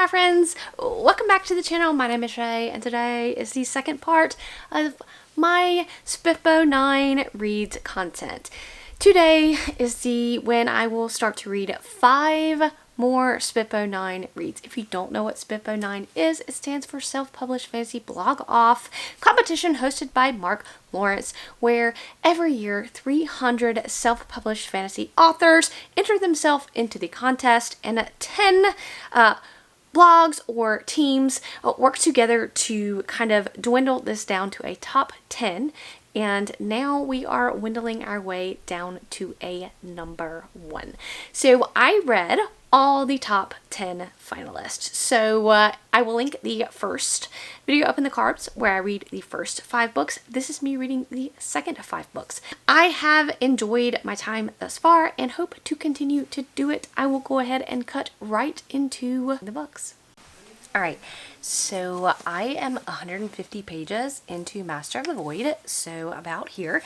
my friends, welcome back to the channel. My name is Shay, and today is the second part of my SPFBO 9 reads content. Today is when I will start to read 5 more SPFBO 9 reads. If you don't know what SPFBO 9 is, it stands for Self-Published Fantasy Blog Off competition hosted by Mark Lawrence, where every year 300 self-published fantasy authors enter themselves into the contest, and 10 blogs or teams work together to kind of dwindle this down to a top 10. And now we are dwindling our way down to a number 1. So I read all the top 10 finalists. So I will link the first video up in the cards where I read the first 5 books. This is me reading the second 5 books. I have enjoyed my time thus far and hope to continue to do it. I will go ahead and cut right into the books. Alright, so I am 150 pages into Master of the Void, so about here.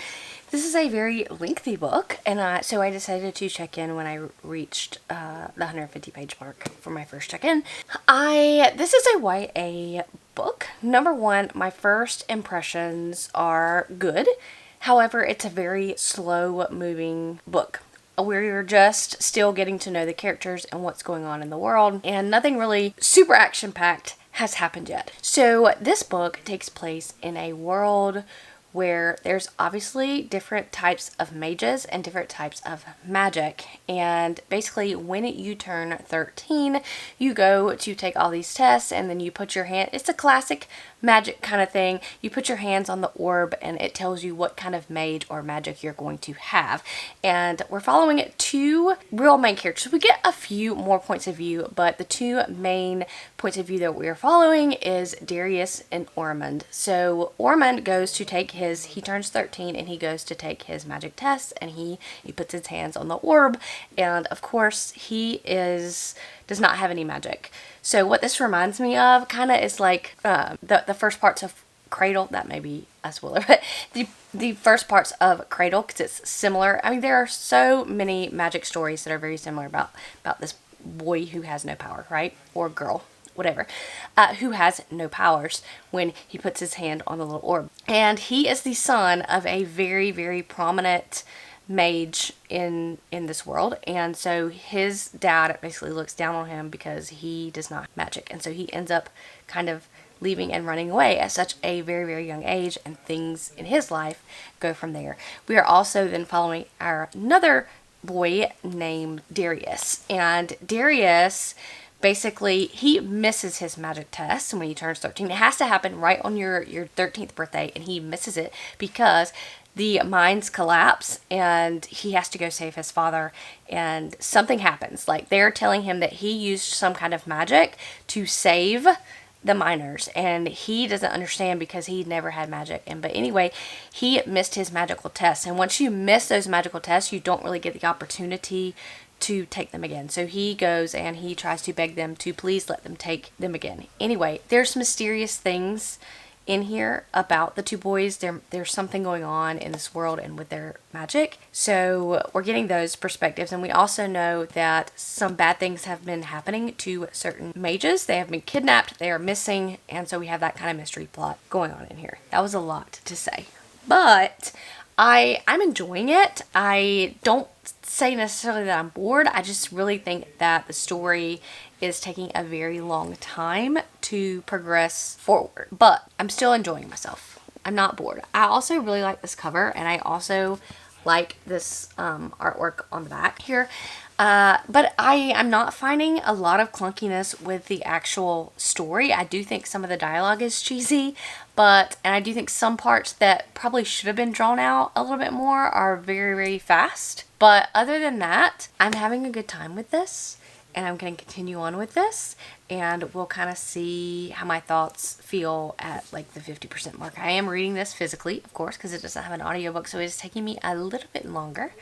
This is a very lengthy book, and so I decided to check in when I reached the 150 page mark for my first check-in. This is a YA book. Number 1, my first impressions are good. However, it's a very slow moving book. We're just still getting to know the characters and what's going on in the world, and nothing really super action-packed has happened yet. So this book takes place in a world where there's obviously different types of mages and different types of magic, and basically when you turn 13 you go to take all these tests, and then you put your hand, it's a classic magic kind of thing, you put your hands on the orb and it tells you what kind of mage or magic you're going to have. And we're following 2 real main characters. We get a few more points of view, but the 2 main points of view that we are following is Darius and Ormond. So Ormond goes to take he turns 13 and he goes to take his magic test, and he puts his hands on the orb, and of course he does not have any magic. So what this reminds me of kind of is like the first parts of Cradle. That may be a spoiler, but the first parts of Cradle, because it's similar. I mean, there are so many magic stories that are very similar about this boy who has no power, right? Or girl, whatever, who has no powers when he puts his hand on the little orb. And he is the son of a very, very prominent mage in this world, and so his dad basically looks down on him because he does not have magic, and so he ends up kind of leaving and running away at such a very, very young age, and things in his life go from there. We are also then following another boy named Darius, and Darius basically, he misses his magic test when he turns 13. It has to happen right on your 13th birthday, and he misses it because the mines collapse and he has to go save his father, and something happens. Like, they're telling him that he used some kind of magic to save the miners, and he doesn't understand because he never had magic. But anyway, he missed his magical test, and once you miss those magical tests, you don't really get the opportunity to take them again. So he goes and he tries to beg them to please let them take them again. Anyway, there's mysterious things in here about the 2 boys. There's something going on in this world and with their magic. So we're getting those perspectives, and we also know that some bad things have been happening to certain mages. They have been kidnapped, they are missing, and so we have that kind of mystery plot going on in here. That was a lot to say, but I'm enjoying it. I don't say necessarily that I'm bored. I just really think that the story is taking a very long time to progress forward, but I'm still enjoying myself. I'm not bored. I also really like this cover, and I also like this artwork on the back here. But I'm not finding a lot of clunkiness with the actual story. I do think some of the dialogue is cheesy, and I do think some parts that probably should have been drawn out a little bit more are very, very fast. But other than that, I'm having a good time with this, and I'm going to continue on with this, and we'll kind of see how my thoughts feel at like the 50% mark. I am reading this physically, of course, because it doesn't have an audiobook, so it is taking me a little bit longer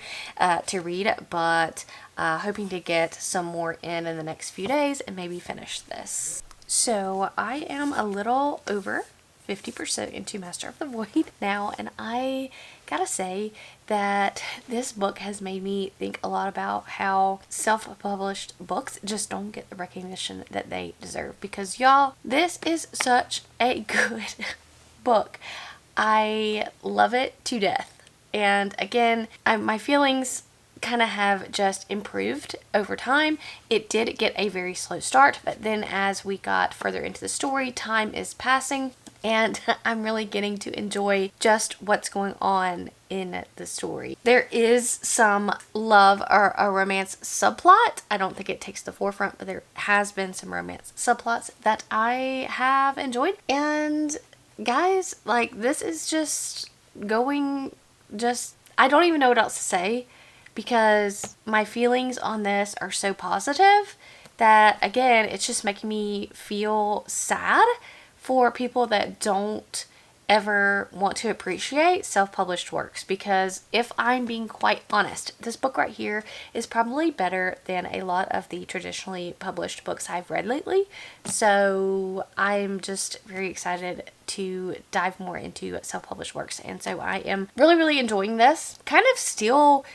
to read, but hoping to get some more in the next few days and maybe finish this. So I am a little over 50% into Master of the Void now, and I gotta say that this book has made me think a lot about how self-published books just don't get the recognition that they deserve. Because y'all, this is such a good book. I love it to death. And again, my feelings kind of have just improved over time. It did get a very slow start, but then as we got further into the story, time is passing and I'm really getting to enjoy just what's going on in the story. There is some love or a romance subplot. I don't think it takes the forefront, but there has been some romance subplots that I have enjoyed. And guys, like, this is just going, I don't even know what else to say, because my feelings on this are so positive that, again, it's just making me feel sad for people that don't ever want to appreciate self-published works. Because if I'm being quite honest, this book right here is probably better than a lot of the traditionally published books I've read lately. So I'm just very excited to dive more into self-published works. And so I am really enjoying this. Kind of still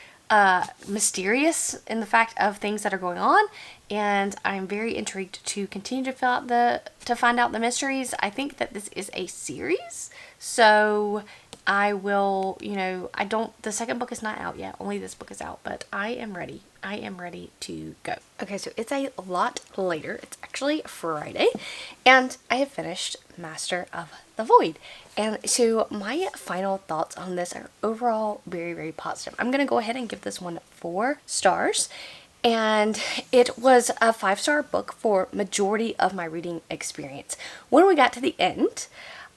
mysterious in the fact of things that are going on, and I'm very intrigued to continue to find out the mysteries. I think that this is a series, so I will, the second book is not out yet, only this book is out, but I am ready to go. Okay, so it's a lot later. It's actually Friday, and I have finished Master of the Void. And so my final thoughts on this are overall very positive. I'm going to go ahead and give this one 4 stars. And it was a 5-star book for majority of my reading experience. When we got to the end,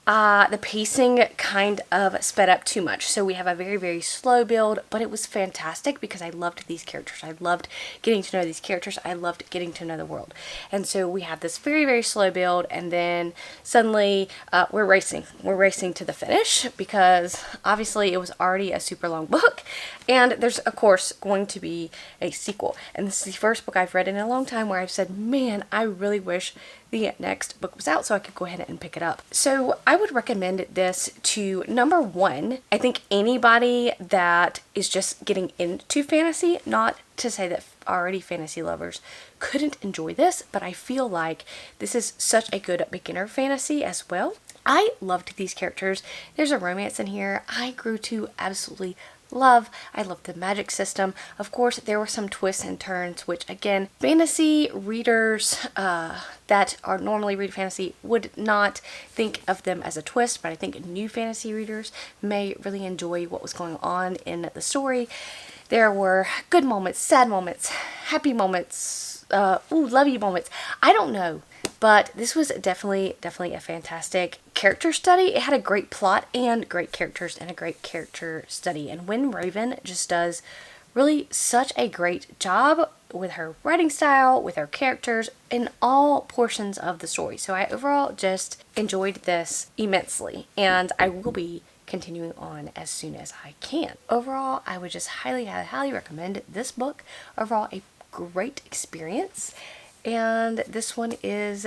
the pacing kind of sped up too much. So we have a very slow build, but it was fantastic because I loved these characters. I loved getting to know these characters. I loved getting to know the world. And so we have this very slow build, and then suddenly we're racing to the finish, because obviously it was already a super long book, and there's of course going to be a sequel. And this is the first book I've read in a long time where I've said, man, I really wish the next book was out so I could go ahead and pick it up. So I would recommend this to, number one, I think anybody that is just getting into fantasy. Not to say that already fantasy lovers couldn't enjoy this, but I feel like this is such a good beginner fantasy as well. I loved these characters. There's a romance in here I grew to absolutely love. I love the magic system. Of course, there were some twists and turns, which again, fantasy readers that are normally read fantasy would not think of them as a twist, but I think new fantasy readers may really enjoy what was going on in the story. There were good moments, sad moments, happy moments, lovey moments. I don't know, but this was definitely a fantastic character study. It had a great plot and great characters and a great character study. And Wynne Raven just does really such a great job with her writing style, with her characters, in all portions of the story. So I overall just enjoyed this immensely, and I will be continuing on as soon as I can. Overall, I would just highly recommend this book. Overall, a great experience. And this one is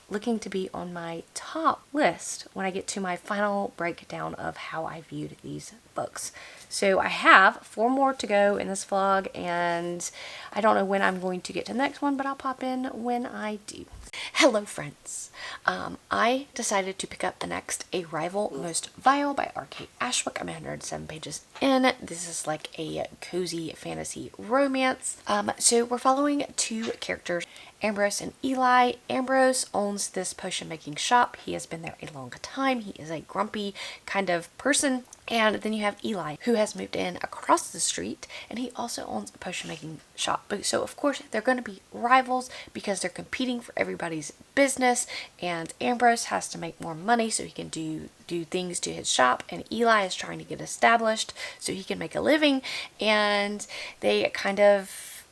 looking to be on my top list when I get to my final breakdown of how I viewed these books. So I have 4 more to go in this vlog, and I don't know when I'm going to get to the next one, but I'll pop in when I do. Hello friends. I decided to pick up the next A Rival Most Vile by R.K. Ashwick. I'm 107 pages in. This is like a cozy fantasy romance. So we're following 2 characters, Ambrose and Eli. Ambrose owns this potion making shop. He has been there a long time. He is a grumpy kind of person. And then you have Eli, who has moved in across the street, and he also owns a potion making shop. But so of course they're going to be rivals because they're competing for everybody's business, and Ambrose has to make more money so he can do things to his shop, and Eli is trying to get established so he can make a living, and they kind of,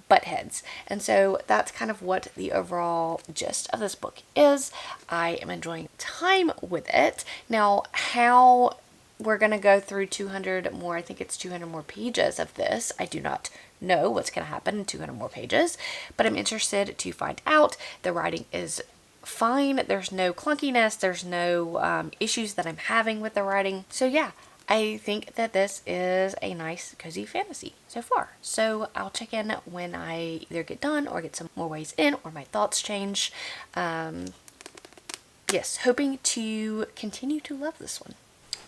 butt heads. And so that's kind of what the overall gist of this book is. I am enjoying time with it. Now, how we're going to go through 200 more, I think it's 200 more pages of this. I do not know what's going to happen in 200 more pages, but I'm interested to find out. The writing is fine. There's no clunkiness. There's no issues that I'm having with the writing. So yeah, I think that this is a nice, cozy fantasy so far. So I'll check in when I either get done or get some more ways in or my thoughts change. Yes, hoping to continue to love this one.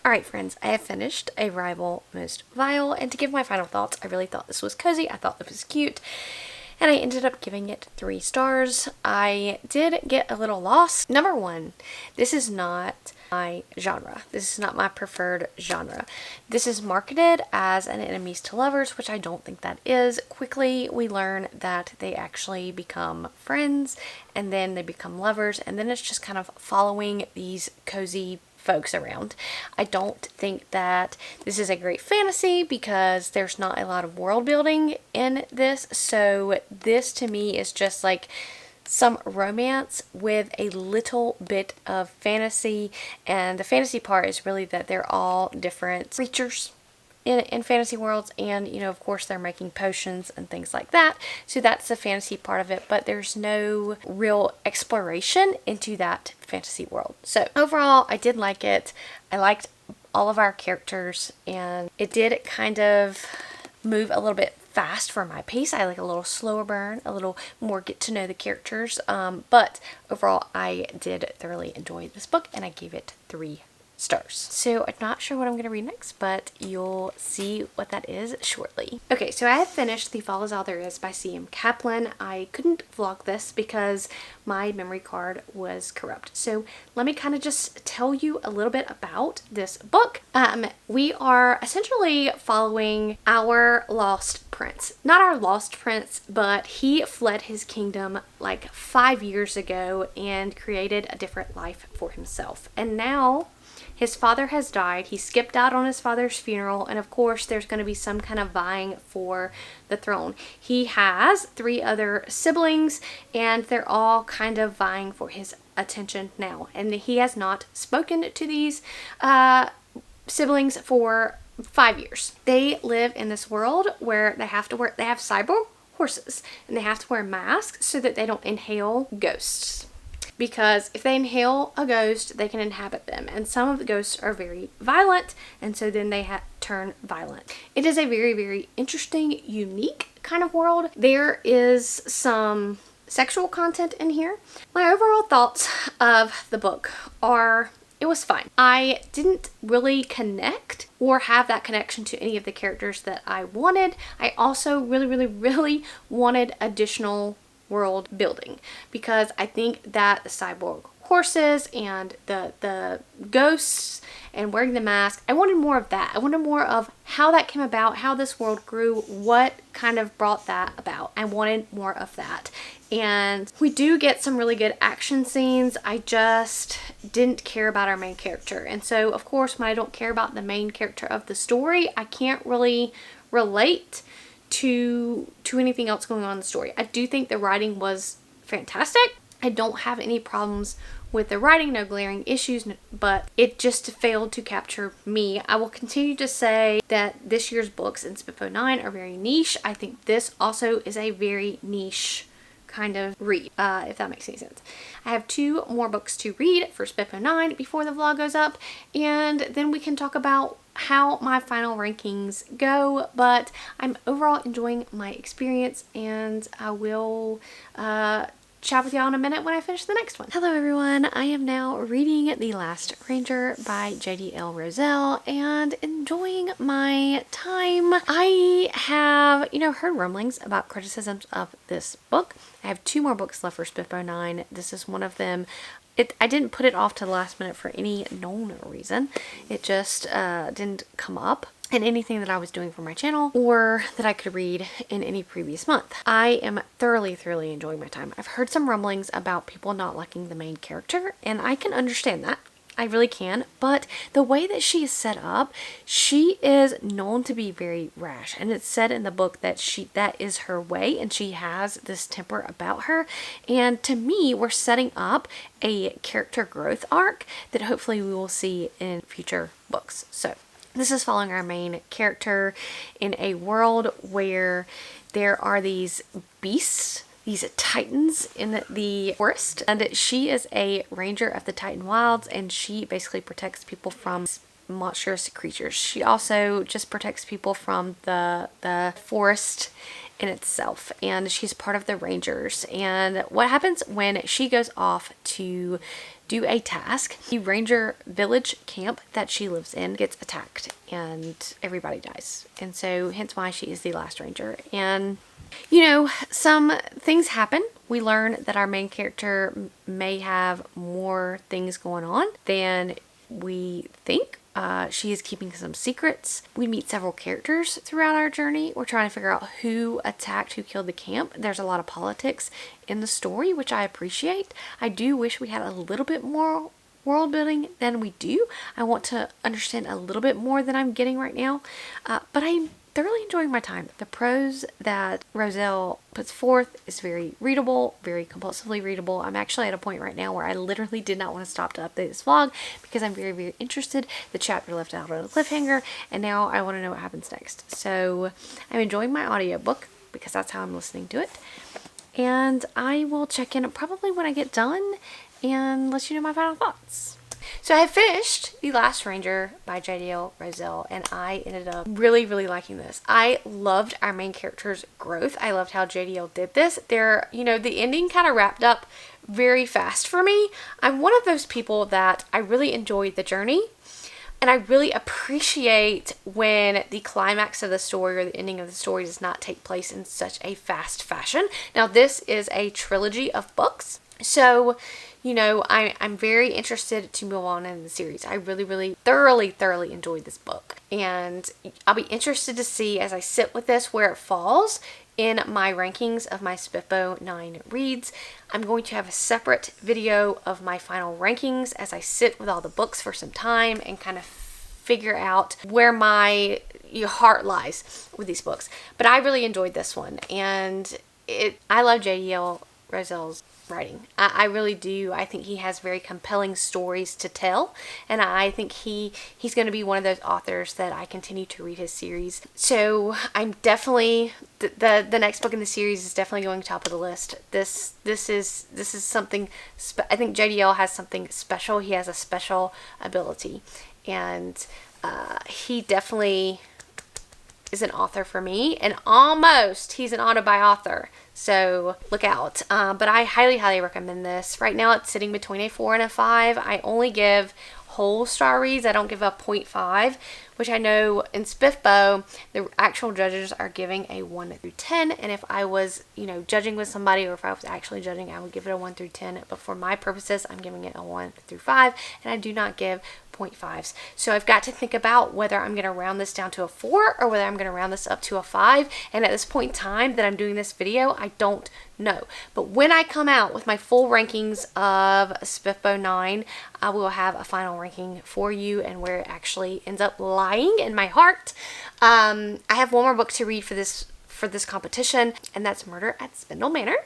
Alright friends, I have finished A Rival Most Vile, and to give my final thoughts, I really thought this was cozy, I thought it was cute, and I ended up giving it 3 stars. I did get a little lost. Number 1, this is not my genre. This is not my preferred genre. This is marketed as an enemies to lovers, which I don't think that is. Quickly we learn that they actually become friends, and then they become lovers, and then it's just kind of following these cozy folks around. I don't think that this is a great fantasy because there's not a lot of world building in this, so this to me is just like some romance with a little bit of fantasy, and the fantasy part is really that they're all different creatures in fantasy worlds, and you know, of course they're making potions and things like that, so that's the fantasy part of it, but there's no real exploration into that fantasy world. So overall I did like it. I liked all of our characters, and it did kind of move a little bit fast for my pace. I like a little slower burn, a little more get to know the characters, but overall I did thoroughly enjoy this book, and I gave it 3 stars. So I'm not sure what I'm going to read next, but you'll see what that is shortly. Okay, so I have finished The Fall Is All There Is by C.M. Kaplan. I couldn't vlog this because my memory card was corrupt. So let me kind of just tell you a little bit about this book. We are essentially following our lost prince. Not our lost prince, but he fled his kingdom like 5 years ago and created a different life for himself. And now his father has died. He skipped out on his father's funeral, and of course there's going to be some kind of vying for the throne. He has 3 other siblings, and they're all kind of vying for his attention now. And he has not spoken to these siblings for 5 years. They live in this world where they have cyborg horses, and they have to wear masks so that they don't inhale ghosts. Because if they inhale a ghost, they can inhabit them. And some of the ghosts are very violent, and so then they turn violent. It is a very, very interesting, unique kind of world. There is some sexual content in here. My overall thoughts of the book are, it was fine. I didn't really connect or have that connection to any of the characters that I wanted. I also really, really, really wanted additional world building, because I think that the cyborg horses and the ghosts and wearing the mask, I wanted more of that. I wanted more of how that came about, how this world grew, what kind of brought that about. I wanted more of that. And we do get some really good action scenes. I just didn't care about our main character. And so of course when I don't care about the main character of the story, I can't really relate to anything else going on in the story. I do think the writing was fantastic. I don't have any problems with the writing, no glaring issues, but it just failed to capture me. I will continue to say that this year's books in SPFBO 9 are very niche. I think this also is a very niche kind of read, if that makes any sense. I have 2 more books to read for SPFBO 9 before the vlog goes up, and then we can talk about how my final rankings go, but I'm overall enjoying my experience, and I will chat with y'all in a minute when I finish the next one. Hello everyone, I am now reading The Last Ranger by J.D.L. Roselle and enjoying my time. I have, heard rumblings about criticisms of this book. I have 2 more books left for SPFBO 9. This is one of them. I didn't put it off to the last minute for any known reason. It just didn't come up in anything that I was doing for my channel or that I could read in any previous month. I am thoroughly enjoying my time. I've heard some rumblings about people not liking the main character, and I can understand that. I really can, but the way that she is set up, she is known to be very rash, and it's said in the book that that is her way, and she has this temper about her. And to me, we're setting up a character growth arc that hopefully we will see in future books. So this is following our main character in a world where there are these beasts, these titans in the forest, and she is a ranger of the Titan Wilds, and she basically protects people from monstrous creatures. She also just protects people from the forest in itself, and she's part of the Rangers. And what happens when she goes off to do a task, the ranger village camp that she lives in gets attacked and everybody dies, and so hence why she is the last ranger. And you know, some things happen. We learn that our main character may have more things going on than we think. She is keeping some secrets. We meet several characters throughout our journey. We're trying to figure out who attacked, who killed the camp. There's a lot of politics in the story, which I appreciate. I do wish we had a little bit more world building than we do. I want to understand a little bit more than I'm getting right now, but I'm thoroughly enjoying my time. The prose that Roselle puts forth is very readable, very compulsively readable. I'm actually at a point right now where I literally did not want to stop to update this vlog because I'm very, very interested. The chapter left out on a cliffhanger, and now I want to know what happens next. So I'm enjoying my audiobook because that's how I'm listening to it. And I will check in probably when I get done and let you know my final thoughts. So I have finished The Last Ranger by JDL Roselle, and I ended up really, really liking this. I loved our main character's growth. I loved how JDL did this. You know, the ending kind of wrapped up very fast for me. I'm one of those people that I really enjoy the journey, and I really appreciate when the climax of the story or the ending of the story does not take place in such a fast fashion. Now, this is a trilogy of books, so you know, I'm very interested to move on in the series. I really, really thoroughly enjoyed this book. And I'll be interested to see as I sit with this where it falls in my rankings of my SPFBO 9 reads. I'm going to have a separate video of my final rankings as I sit with all the books for some time and kind of figure out where my heart lies with these books. But I really enjoyed this one. And I love JDL Roselle's writing. I really do. I think he has very compelling stories to tell, and I think he's going to be one of those authors that I continue to read his series. So I'm definitely the next book in the series is definitely going top of the list. This is something I think JDL has something special. He has a special ability, and he definitely is an author for me, and almost he's an auto-author. So look out. But I highly recommend this. Right now it's sitting between a 4 and a 5. I only give whole star reads. I don't give a 0.5, which I know in SPFBO the actual judges are giving a 1 through 10, and if I was, you know, judging with somebody, or if I was actually judging, I would give it a 1 through 10, but for my purposes I'm giving it a 1 through 5, and I do not give 0.5s. So I've got to think about whether I'm going to round this down to a 4 or whether I'm going to round this up to a 5, and at this point in time that I'm doing this video, I don't know. But when I come out with my full rankings of SPFBO 9, I will have a final ranking for you and where it actually ends up lying in my heart. I have one more book to read for this competition, and that's Murder at Spindle Manor.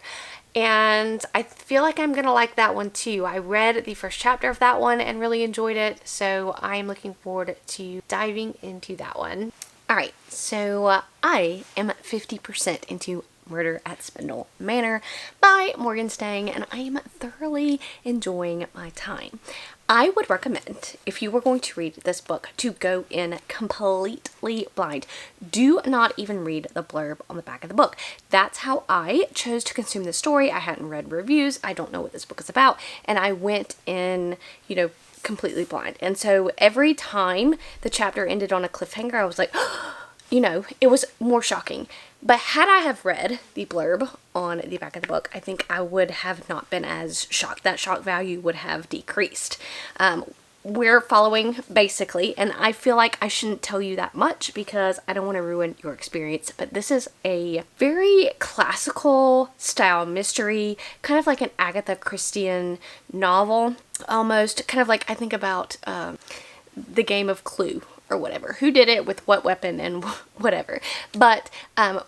And I feel like I'm gonna like that one too. I read the first chapter of that one and really enjoyed it, so I'm looking forward to diving into that one. Alright, so I am 50% into Murder at Spindle Manor by Morgan Stang, and I am thoroughly enjoying my time. I would recommend, if you were going to read this book, to go in completely blind. Do not even read the blurb on the back of the book. That's how I chose to consume the story. I hadn't read reviews. I don't know what this book is about. And I went in, you know, completely blind. And so every time the chapter ended on a cliffhanger, I was like, you know, it was more shocking. But had I have read the blurb on the back of the book, I think I would have not been as shocked. That shock value would have decreased. We're following, basically, and I feel like I shouldn't tell you that much because I don't want to ruin your experience, but this is a very classical style mystery, kind of like an Agatha Christie novel, almost, kind of like I think about the game of Clue, or whatever. Who did it with what weapon and whatever. But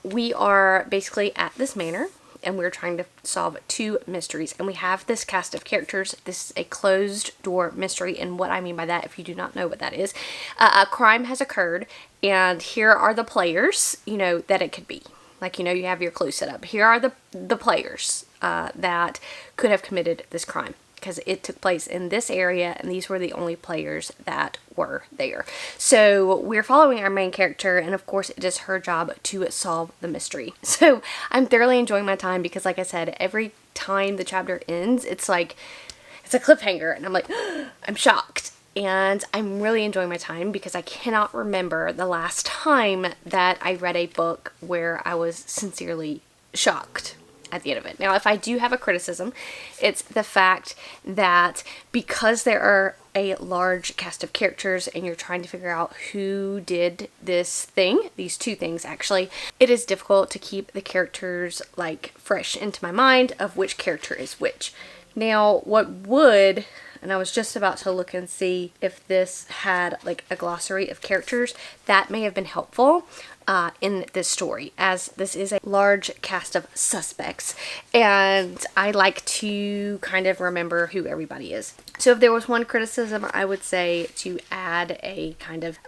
we are basically at this manor, and we're trying to solve 2 mysteries. And we have this cast of characters. This is a closed door mystery. And what I mean by that, if you do not know what that is, a crime has occurred, and here are the players, you know, that it could be. Like, you know, you have your clue set up. Here are the players that could have committed this crime. because it took place in this area and these were the only players that were there. So we're following our main character, and of course it is her job to solve the mystery. So I'm thoroughly enjoying my time because, like I said, every time the chapter ends, it's like it's a cliffhanger and I'm like I'm shocked. And I'm really enjoying my time because I cannot remember the last time that I read a book where I was sincerely shocked at the end of it. Now, if I do have a criticism, it's the fact that because there are a large cast of characters and you're trying to figure out who did this thing, these two things actually, it is difficult to keep the characters like fresh into my mind of which character is which. Now, what would, and I was just about to look and see if this had like a glossary of characters, that may have been helpful in this story, as this is a large cast of suspects and I like to kind of remember who everybody is. So if there was one criticism, I would say to add a kind of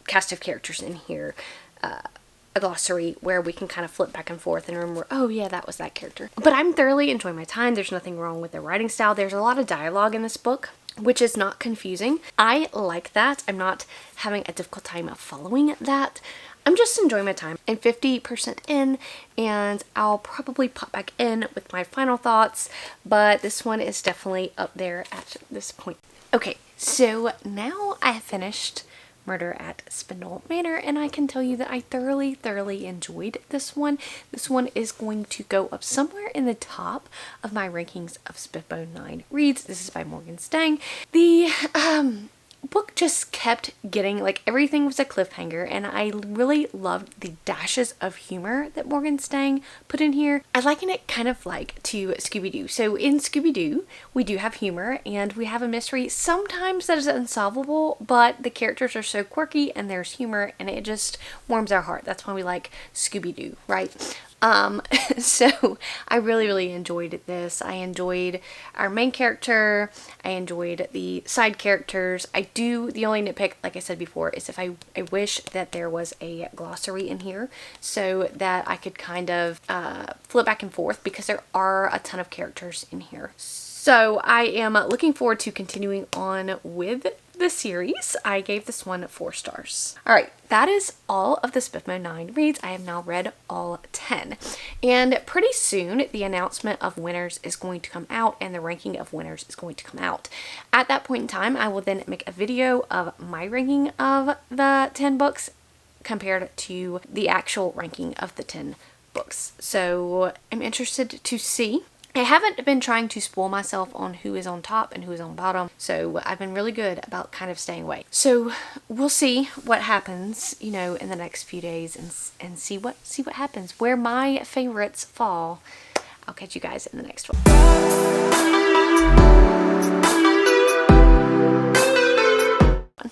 cast of characters in here, a glossary where we can kind of flip back and forth and remember, oh yeah, that was that character. But I'm thoroughly enjoying my time. There's nothing wrong with the writing style. There's a lot of dialogue in this book, which is not confusing. I like that. I'm not having a difficult time following that. I'm just enjoying my time. I'm 50% in, and I'll probably pop back in with my final thoughts, but this one is definitely up there at this point. Okay, so now I have finished Murder at Spindle Manor, and I can tell you that I thoroughly enjoyed this one. This one is going to go up somewhere in the top of my rankings of SPFBO 9 reads. This is by Morgan Stang. The book just kept getting, like, everything was a cliffhanger, and I really loved the dashes of humor that Morgan Stang put in here. I liken it kind of like to Scooby-Doo. So in Scooby-Doo, we do have humor and we have a mystery sometimes that is unsolvable, but the characters are so quirky and there's humor and it just warms our heart. That's why we like Scooby-Doo, right? So I really enjoyed this. I enjoyed our main character. I enjoyed the side characters. The only nitpick, like I said before, is if I wish that there was a glossary in here so that I could kind of flip back and forth, because there are a ton of characters in here. So I am looking forward to continuing on with the series. I gave this one 4 stars. Alright, that is all of the SPFBO 9 reads. I have now read all 10. And pretty soon the announcement of winners is going to come out and the ranking of winners is going to come out. At that point in time, I will then make a video of my ranking of the 10 books compared to the actual ranking of the 10 books. So I'm interested to see. I haven't been trying to spoil myself on who is on top and who is on bottom, so I've been really good about kind of staying away. So we'll see what happens, you know, in the next few days and see what happens, where my favorites fall. I'll catch you guys in the next one.